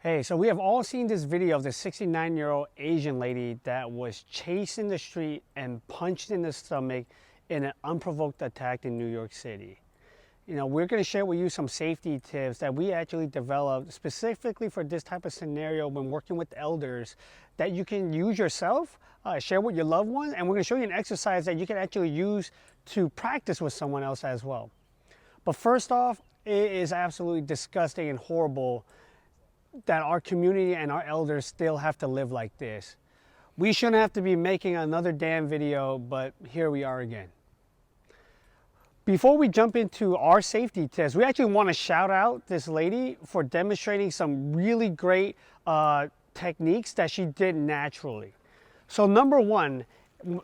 Hey, so we have all seen this video of this 69-year-old Asian lady that was chased in the street and punched in the stomach in an unprovoked attack in New York City. We're going to share with you some safety tips that we actually developed specifically for this type of scenario when working with elders that you can use yourself, share with your loved ones, and we're going to show you an exercise that you can actually use to practice with someone else as well. But first off, it is absolutely disgusting and horrible that our community and our elders still have to live like this. We shouldn't have to be making another damn video, but here we are again. Before we jump into our safety tips, we actually want to shout out this lady for demonstrating some really great techniques that she did naturally. So number one,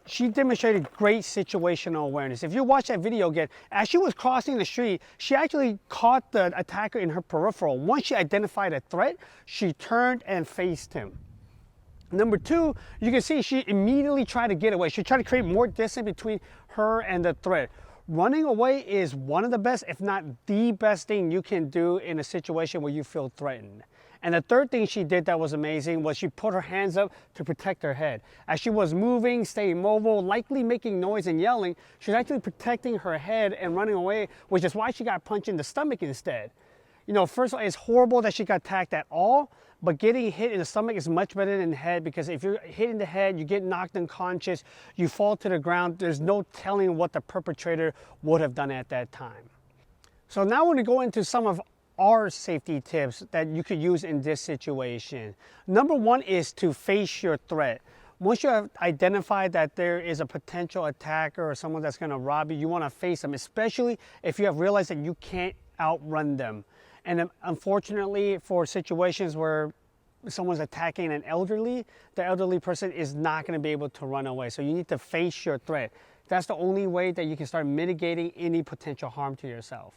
she demonstrated great situational awareness. If you watch that video again, as she was crossing the street, she actually caught the attacker in her peripheral. Once she identified a threat, she turned and faced him. Number two, you can see she immediately tried to get away. She tried to create more distance between her and the threat. Running away is one of the best, if not the best thing you can do in a situation where you feel threatened. And the third thing she did that was amazing was she put her hands up to protect her head. As she was moving, staying mobile, likely making noise and yelling, she was actually protecting her head and running away, which is why she got punched in the stomach instead. First of all, it's horrible that she got attacked at all, but getting hit in the stomach is much better than the head, because if you're hit in the head, you get knocked unconscious, you fall to the ground, there's no telling what the perpetrator would have done at that time. So now we're going to go into some of our safety tips that you could use in this situation. Number one is to face your threat. Once you have identified that there is a potential attacker or someone that's going to rob you, you want to face them, especially if you have realized that you can't outrun them. And unfortunately, for situations where someone's attacking the elderly person is not going to be able to run away. So you need to face your threat. That's the only way that you can start mitigating any potential harm to yourself.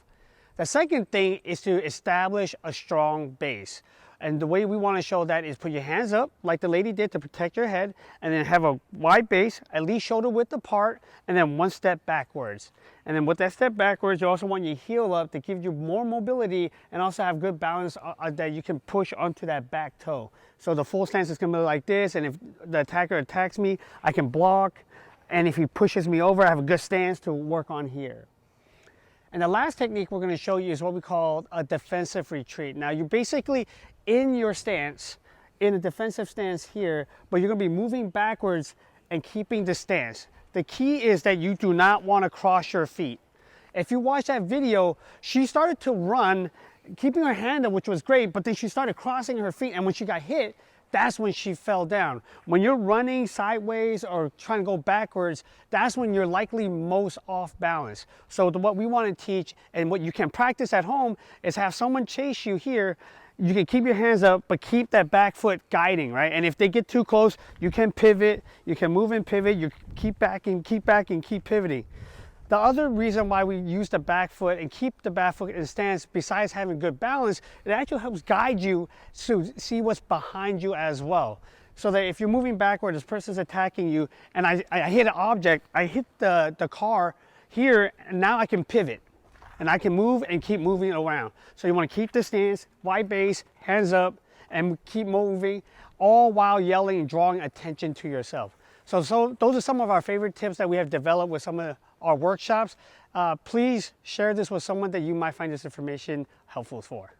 The second thing is to establish a strong base. And the way we want to show that is put your hands up like the lady did to protect your head, and then have a wide base, at least shoulder width apart, and then one step backwards. And then with that step backwards, you also want your heel up to give you more mobility and also have good balance that you can push onto that back toe. So the full stance is going to be like this, and if the attacker attacks me, I can block. And if he pushes me over, I have a good stance to work on here. And the last technique we're going to show you is what we call a defensive retreat. Now you're basically in your stance, in a defensive stance here, but you're going to be moving backwards and keeping the stance. The key is that you do not want to cross your feet. If you watch that video, she started to run, keeping her hand up, which was great, but then she started crossing her feet, and when she got hit, that's when she fell down. When you're running sideways or trying to go backwards, that's when you're likely most off balance. So what we want to teach, and what you can practice at home, is have someone chase you here. You can keep your hands up, but keep that back foot guiding, right? And if they get too close, you can pivot, you can move and pivot, you keep back and keep pivoting. The other reason why we use the back foot and keep the back foot in stance, besides having good balance, it actually helps guide you to see what's behind you as well. So that if you're moving backward, this person's attacking you, and I hit an object, I hit the car here, and now I can pivot. And I can move and keep moving around. So you want to keep the stance, wide base, hands up, and keep moving, all while yelling and drawing attention to yourself. So those are some of our favorite tips that we have developed with some of our workshops. Please share this with someone that you might find this information helpful for.